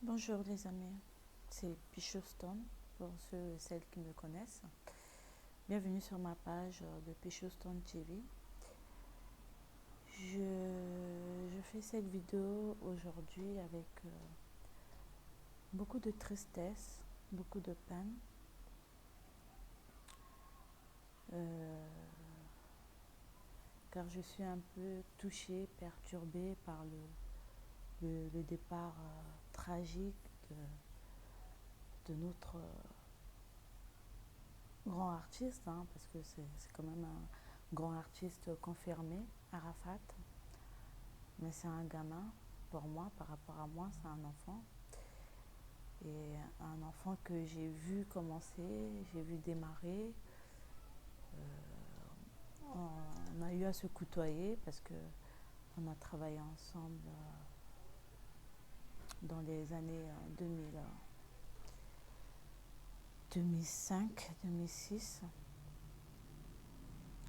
Bonjour les amis, c'est Pichoston pour ceux et celles qui me connaissent. Bienvenue sur ma page de Pichoston TV. Je fais cette vidéo aujourd'hui avec beaucoup de tristesse, beaucoup de peine. Car je suis un peu touchée, perturbée par le départ tragique de notre grand artiste, hein, parce que c'est quand même un grand artiste confirmé, Arafat. Mais c'est un gamin, pour moi, par rapport à moi, c'est un enfant. Et un enfant que j'ai vu commencer, j'ai vu démarrer. On a eu à se côtoyer parce que on a travaillé ensemble dans les années 2005, 2006.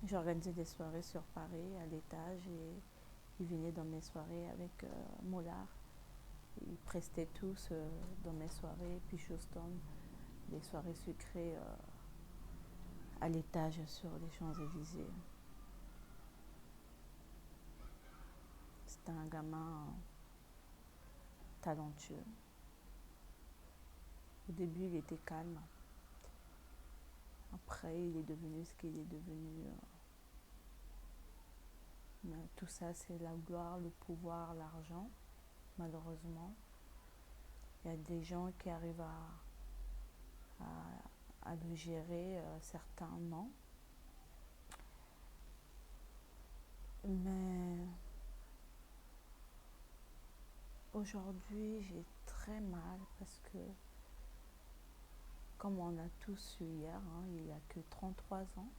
J'organisais des soirées sur Paris, à l'étage, et il venait dans mes soirées avec Mollard. Ils prestaient tous dans mes soirées, puis Houston, des soirées sucrées à l'étage sur les Champs-Élysées. C'était un gamin talentueux. Au début, il était calme. Après, il est devenu ce qu'il est devenu. Mais tout ça, c'est la gloire, le pouvoir, l'argent, malheureusement. Il y a des gens qui arrivent à le gérer, certains non. Mais aujourd'hui, j'ai très mal parce que, comme on a tous eu hier, hein, il n'y a que 33 ans.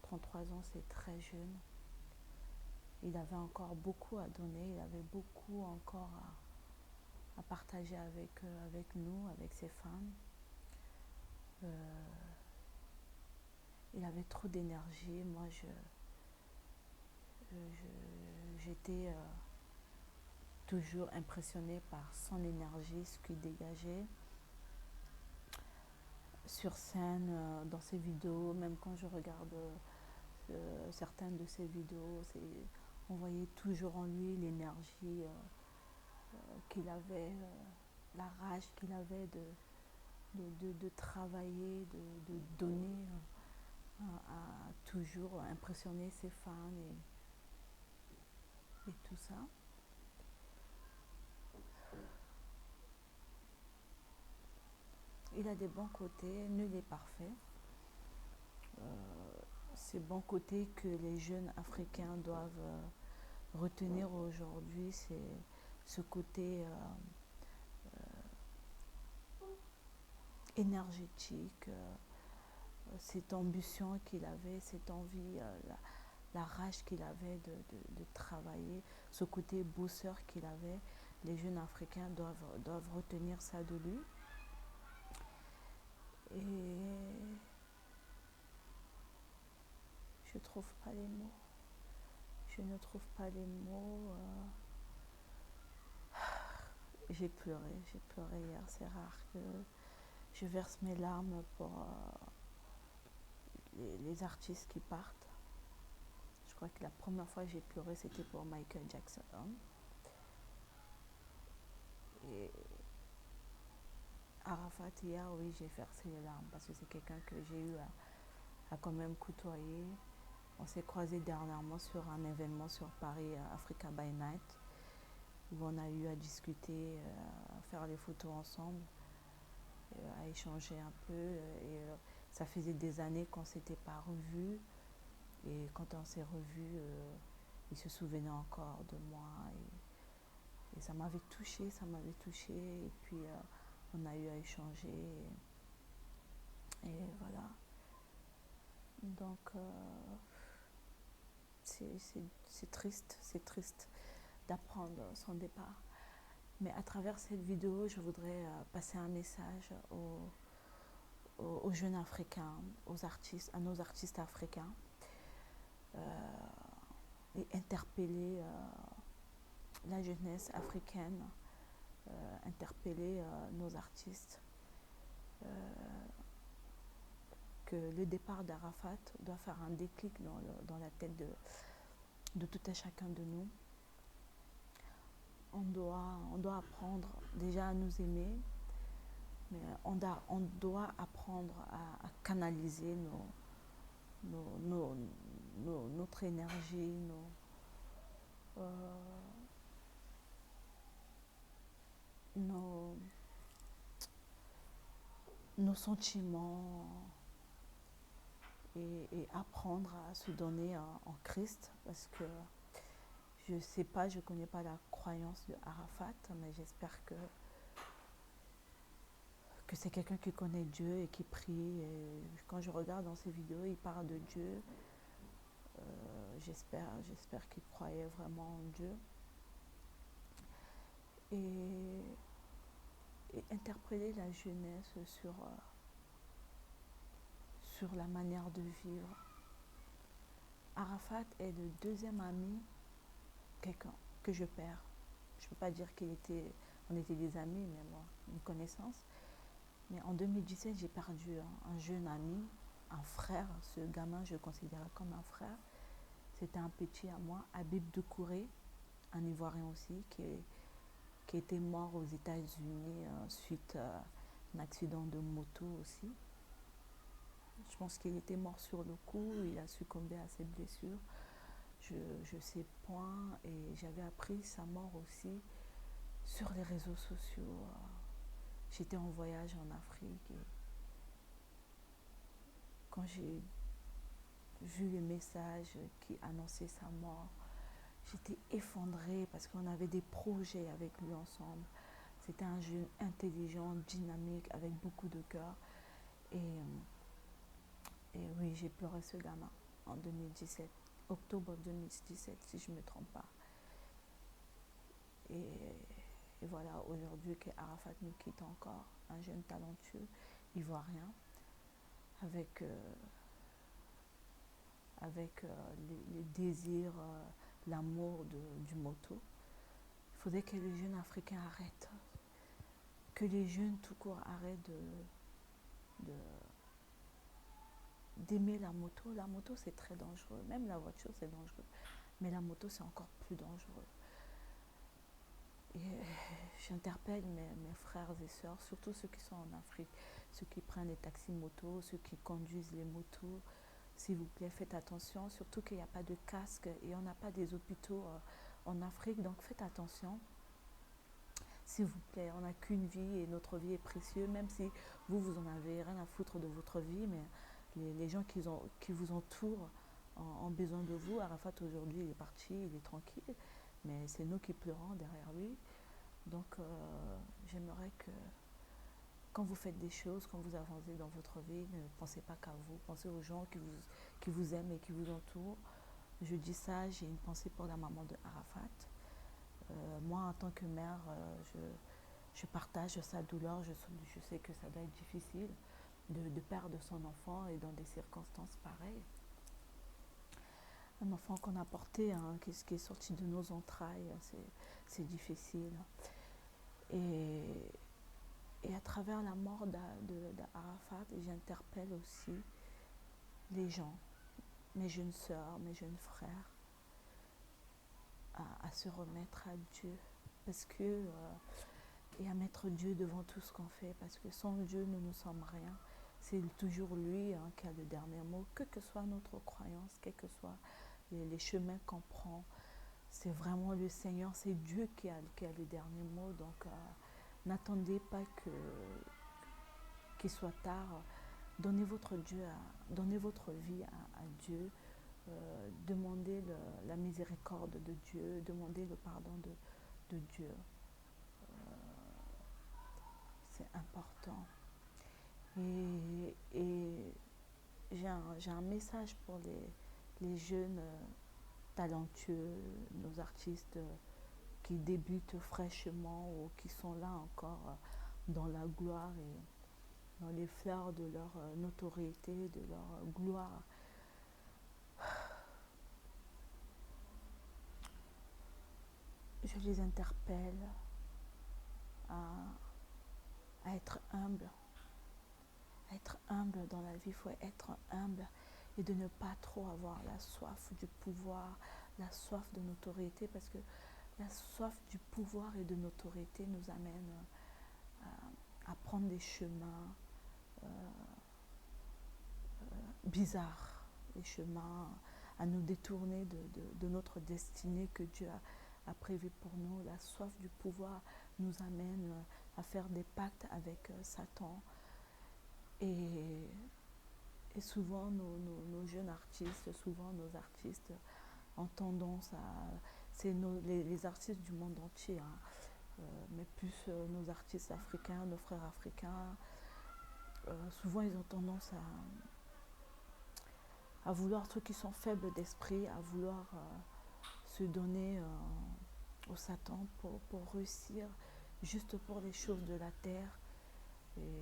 33 ans, c'est très jeune. Il avait encore beaucoup à donner, il avait beaucoup encore à partager avec nous, avec ses fans. Il avait trop d'énergie. Moi, j'étais toujours impressionnée par son énergie, ce qu'il dégageait sur scène, dans ses vidéos. Même quand je regarde certaines de ses vidéos, on voyait toujours en lui l'énergie qu'il avait, la rage qu'il avait de travailler, de donner, à toujours impressionner ses fans et tout ça. Il a des bons côtés, nul n'est parfait. Ces bons côtés que les jeunes africains doivent retenir aujourd'hui, c'est ce côté énergétique, cette ambition qu'il avait, cette envie, la rage qu'il avait de travailler, ce côté bosseur qu'il avait. Les jeunes africains doivent retenir ça de lui. Et je ne trouve pas les mots. Je ne trouve pas les mots. J'ai pleuré hier. C'est rare que je verse mes larmes pour les artistes qui partent. Je crois que la première fois que j'ai pleuré, c'était pour Michael Jackson. Et Arafat, hier, oui, j'ai versé les larmes parce que c'est quelqu'un que j'ai eu à quand même côtoyer. On s'est croisés dernièrement sur un événement sur Paris, Africa by Night, où on a eu à discuter, à faire des photos ensemble, à échanger un peu. Et ça faisait des années qu'on ne s'était pas revus. Et quand on s'est revus, il se souvenait encore de moi. Et ça m'avait touchée, ça m'avait touchée. Et puis, on a eu à échanger. Et voilà. Donc, c'est triste d'apprendre son départ. Mais à travers cette vidéo, je voudrais passer un message aux jeunes Africains, aux artistes, à nos artistes africains, et interpeller la jeunesse africaine interpeller nos artistes, que le départ d'Arafat doit faire un déclic dans la tête de tout un chacun de nous. On doit apprendre déjà à nous aimer, mais on doit apprendre à canaliser notre énergie, nos sentiments et apprendre à se donner en Christ, parce que je ne sais pas, je ne connais pas la croyance de Arafat, mais j'espère que c'est quelqu'un qui connaît Dieu et qui prie. Et quand je regarde dans ses vidéos, il parle de Dieu. J'espère qu'il croyait vraiment en Dieu. Et interpeller la jeunesse sur la manière de vivre. Arafat est le deuxième ami quelqu'un que je perds. Je ne peux pas dire qu'on était des amis, mais bon, une connaissance. Mais en 2017, j'ai perdu un jeune ami, un frère. Ce gamin, je le considérais comme un frère. C'était un petit à moi, Habib Doucouré, un Ivoirien aussi, qui était mort aux États-Unis suite à un accident de moto aussi. Je pense qu'il était mort sur le coup, il a succombé à ses blessures. Je sais point, et j'avais appris sa mort aussi sur les réseaux sociaux. J'étais en voyage en Afrique et quand j'ai vu le message qui annonçait sa mort, j'étais effondrée parce qu'on avait des projets avec lui ensemble. C'était un jeune intelligent, dynamique, avec beaucoup de cœur. Et oui, j'ai pleuré ce gamin en 2017, octobre 2017, si je ne me trompe pas. Et voilà, aujourd'hui que Arafat nous quitte encore, un jeune talentueux, ivoirien, avec les désirs, l'amour du moto. Il faudrait que les jeunes africains arrêtent, que les jeunes tout court arrêtent d'aimer la moto. La moto, c'est très dangereux. Même la voiture, c'est dangereux. Mais la moto, c'est encore plus dangereux. Et j'interpelle mes frères et sœurs, surtout ceux qui sont en Afrique, ceux qui prennent les taxis motos, ceux qui conduisent les motos. S'il vous plaît, faites attention, surtout qu'il n'y a pas de casque et on n'a pas des hôpitaux en Afrique, donc faites attention. S'il vous plaît, on n'a qu'une vie et notre vie est précieuse, même si vous en avez rien à foutre de votre vie, mais les gens qui vous entourent ont besoin de vous. Arafat aujourd'hui, il est parti, il est tranquille, mais c'est nous qui pleurons derrière lui. Donc j'aimerais que quand vous faites des choses, quand vous avancez dans votre vie, ne pensez pas qu'à vous, pensez aux gens qui vous aiment et qui vous entourent. Je dis ça, j'ai une pensée pour la maman de Arafat. Moi, en tant que mère, je partage sa douleur. Je sais que ça doit être difficile de perdre son enfant et dans des circonstances pareilles. Un enfant qu'on a porté, qui est sorti de nos entrailles, c'est difficile. Et à travers la mort d'Arafat, j'interpelle aussi les gens, mes jeunes sœurs, mes jeunes frères, à se remettre à Dieu. Parce que, et à mettre Dieu devant tout ce qu'on fait. Parce que sans Dieu, nous ne sommes rien. C'est toujours lui qui a le dernier mot. Que soit notre croyance, quels que soient les chemins qu'on prend, c'est vraiment le Seigneur, c'est Dieu qui a le dernier mot. Donc, n'attendez pas qu'il soit tard. Donnez votre vie à Dieu. Demandez la miséricorde de Dieu. Demandez le pardon de Dieu. C'est important. Et j'ai un message pour les jeunes talentueux, nos artistes qui débutent fraîchement ou qui sont là encore dans la gloire et dans les fleurs de leur notoriété, de leur gloire. Je les interpelle à être humble. À être humble dans la vie, il faut être humble et de ne pas trop avoir la soif du pouvoir, la soif de notoriété, parce que la soif du pouvoir et de notoriété nous amène à prendre des chemins bizarres, des chemins à nous détourner de notre destinée que Dieu a prévue pour nous. La soif du pouvoir nous amène à faire des pactes avec Satan. Et souvent, nos jeunes artistes, souvent nos artistes ont tendance à... C'est les artistes du monde entier, hein, mais plus nos artistes africains, nos frères africains, souvent ils ont tendance à vouloir, ceux qui sont faibles d'esprit, à vouloir se donner au Satan pour réussir, juste pour les choses de la terre. Et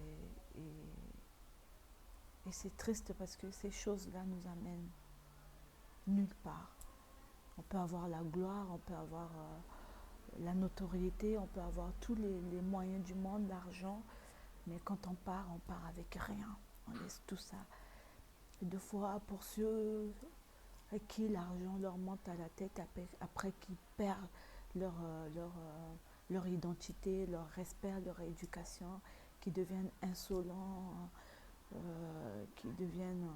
c'est triste parce que ces choses-là nous amènent nulle part. On peut avoir la gloire, on peut avoir la notoriété, on peut avoir tous les moyens du monde, l'argent, mais quand on part avec rien. On laisse tout ça. Et des fois, pour ceux à qui l'argent leur monte à la tête, après qu'ils perdent leur identité, leur respect, leur éducation, qui deviennent insolents, qui deviennent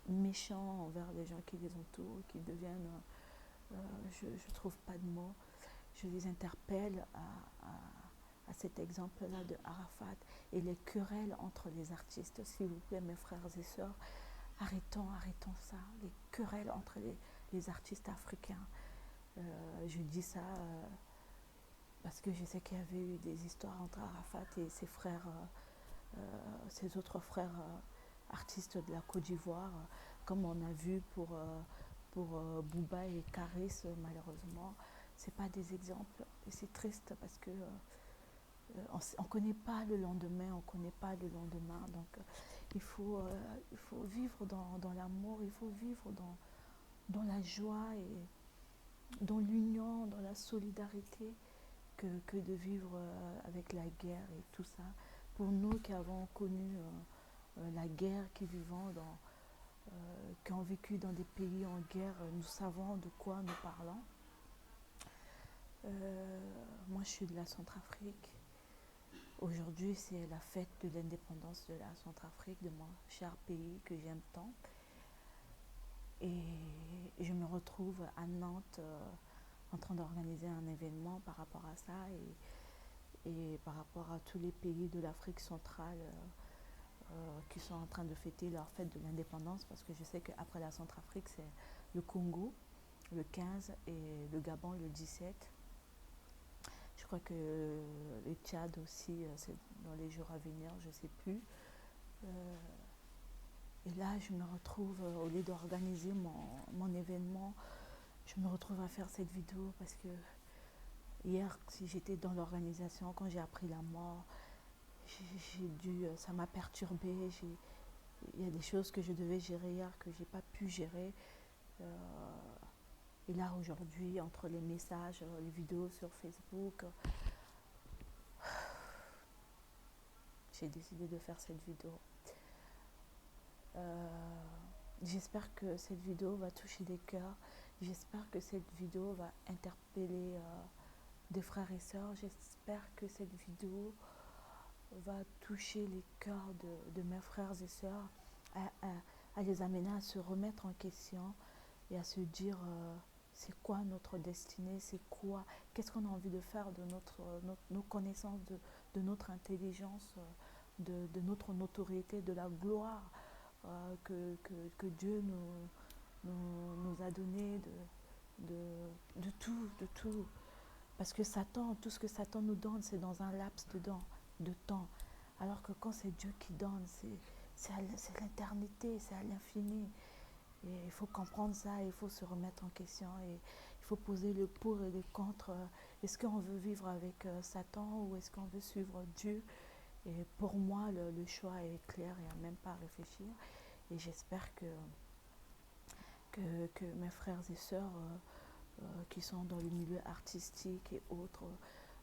méchants envers les gens qui les entourent, qui deviennent, je ne trouve pas de mots, je les interpelle à cet exemple-là de Arafat et les querelles entre les artistes. S'il vous plaît, mes frères et sœurs, arrêtons ça, les querelles entre les artistes africains. Je dis ça parce que je sais qu'il y avait eu des histoires entre Arafat et ses frères, ses autres frères artistes de la Côte d'Ivoire, comme on a vu pour Booba et Karis, malheureusement. Ce n'est pas des exemples. Et c'est triste parce que on ne connaît pas le lendemain, Donc il faut vivre dans l'amour, il faut vivre dans la joie et dans l'union, dans la solidarité, que de vivre avec la guerre et tout ça. Pour nous qui avons connu la guerre, qui ont vécu dans des pays en guerre, nous savons de quoi nous parlons. Moi, je suis de la Centrafrique. Aujourd'hui, c'est la fête de l'indépendance de la Centrafrique, de mon cher pays que j'aime tant. Et je me retrouve à Nantes en train d'organiser un événement par rapport à ça et par rapport à tous les pays de l'Afrique centrale qui sont en train de fêter leur fête de l'indépendance, parce que je sais qu'après la Centrafrique, c'est le Congo le 15 et le Gabon le 17. Je crois que le Tchad aussi, c'est dans les jours à venir, je ne sais plus. Et là, je me retrouve, au lieu d'organiser mon événement, je me retrouve à faire cette vidéo parce que hier, si j'étais dans l'organisation, quand j'ai appris la mort, ça m'a perturbée. Il y a des choses que je devais gérer hier que je n'ai pas pu gérer. Et là, aujourd'hui, entre les messages, les vidéos sur Facebook, j'ai décidé de faire cette vidéo. J'espère que cette vidéo va toucher des cœurs. J'espère que cette vidéo va interpeller des frères et sœurs. J'espère que cette vidéo va toucher les cœurs de mes frères et sœurs, à les amener à se remettre en question et à se dire c'est quoi notre destinée, c'est quoi, qu'est-ce qu'on a envie de faire de nos connaissances, de notre intelligence, de notre notoriété, de la gloire que Dieu nous a donné, de tout. Parce que Satan, tout ce que Satan nous donne, c'est dans un laps de temps. Alors que quand c'est Dieu qui donne, c'est l'éternité, c'est à l'infini. Et il faut comprendre ça, il faut se remettre en question et il faut poser le pour et le contre. Est-ce qu'on veut vivre avec Satan ou est-ce qu'on veut suivre Dieu? Et pour moi, le choix est clair, il n'y a même pas à réfléchir. Et j'espère que mes frères et sœurs qui sont dans le milieu artistique et autres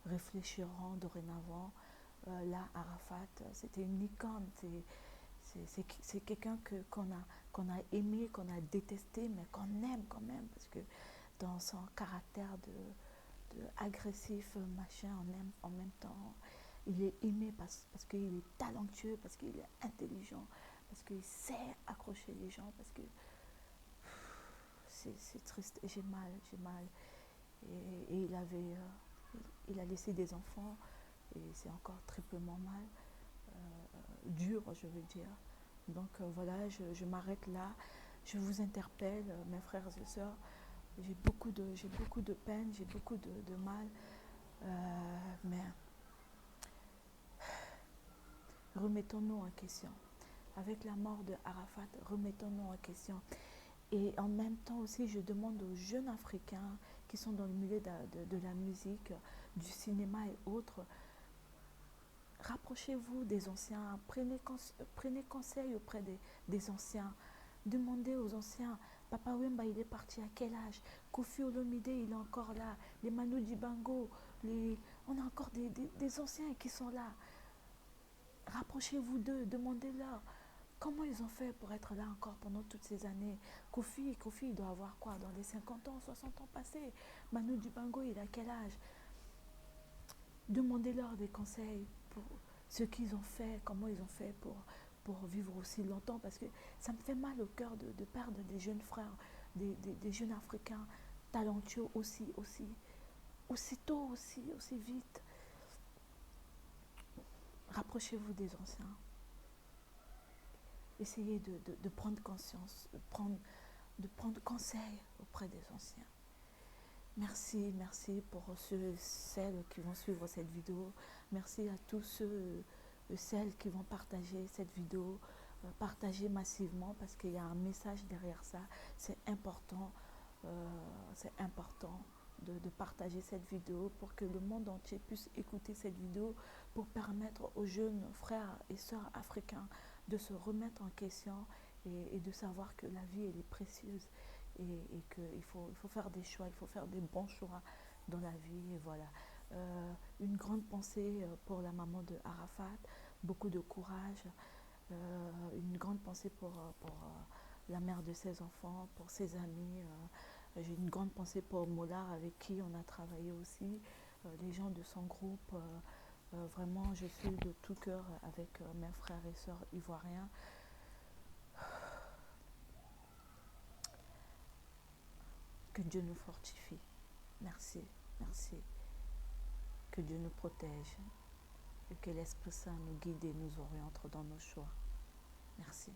réfléchiront dorénavant. Là, Arafat, c'était une icône. C'est quelqu'un qu'on a aimé, qu'on a détesté, mais qu'on aime quand même, parce que dans son caractère de agressif, machin, on aime en même temps. Il est aimé parce qu'il est talentueux, parce qu'il est intelligent, parce qu'il sait accrocher les gens, parce que c'est triste et j'ai mal, j'ai mal. Et il a laissé des enfants et c'est encore triplement mal, dur, je veux dire. Donc voilà, je m'arrête là. Je vous interpelle, mes frères et sœurs. J'ai beaucoup de peine, j'ai beaucoup de mal. Mais remettons-nous en question. Avec la mort de Arafat, remettons-nous en question. Et en même temps aussi, je demande aux jeunes Africains qui sont dans le milieu de la musique, du cinéma et autres, rapprochez-vous des anciens, prenez conseil auprès des anciens. Demandez aux anciens, Papa Wemba, il est parti à quel âge? Kofi Olomide, il est encore là. Les Manu Dibango, on a encore des anciens qui sont là. Rapprochez-vous d'eux, demandez-leur. Comment ils ont fait pour être là encore pendant toutes ces années? Kofi, il doit avoir quoi? Dans les 50 ans, 60 ans passés. Manu Dibango, il a quel âge? Demandez-leur des conseils pour ce qu'ils ont fait, comment ils ont fait pour vivre aussi longtemps. Parce que ça me fait mal au cœur de perdre des jeunes frères, des jeunes Africains talentueux aussitôt, aussi vite. Rapprochez-vous des anciens. Essayez de prendre conscience, de prendre conseil auprès des anciens. Merci pour ceux, celles qui vont suivre cette vidéo. Merci à tous ceux, celles qui vont partager cette vidéo. Partager massivement parce qu'il y a un message derrière ça. C'est important de partager cette vidéo pour que le monde entier puisse écouter cette vidéo, pour permettre aux jeunes frères et sœurs africains de se remettre en question et de savoir que la vie elle est précieuse et qu'il faut faire des choix, il faut faire des bons choix dans la vie. Et voilà. Une grande pensée pour la maman de Arafat, beaucoup de courage. Une grande pensée pour la mère de ses enfants, pour ses amis. J'ai une grande pensée pour Molar avec qui on a travaillé aussi, les gens de son groupe. Vraiment, je suis de tout cœur avec mes frères et sœurs ivoiriens. Que Dieu nous fortifie. Merci, merci. Que Dieu nous protège et que l'Esprit Saint nous guide et nous oriente dans nos choix. Merci.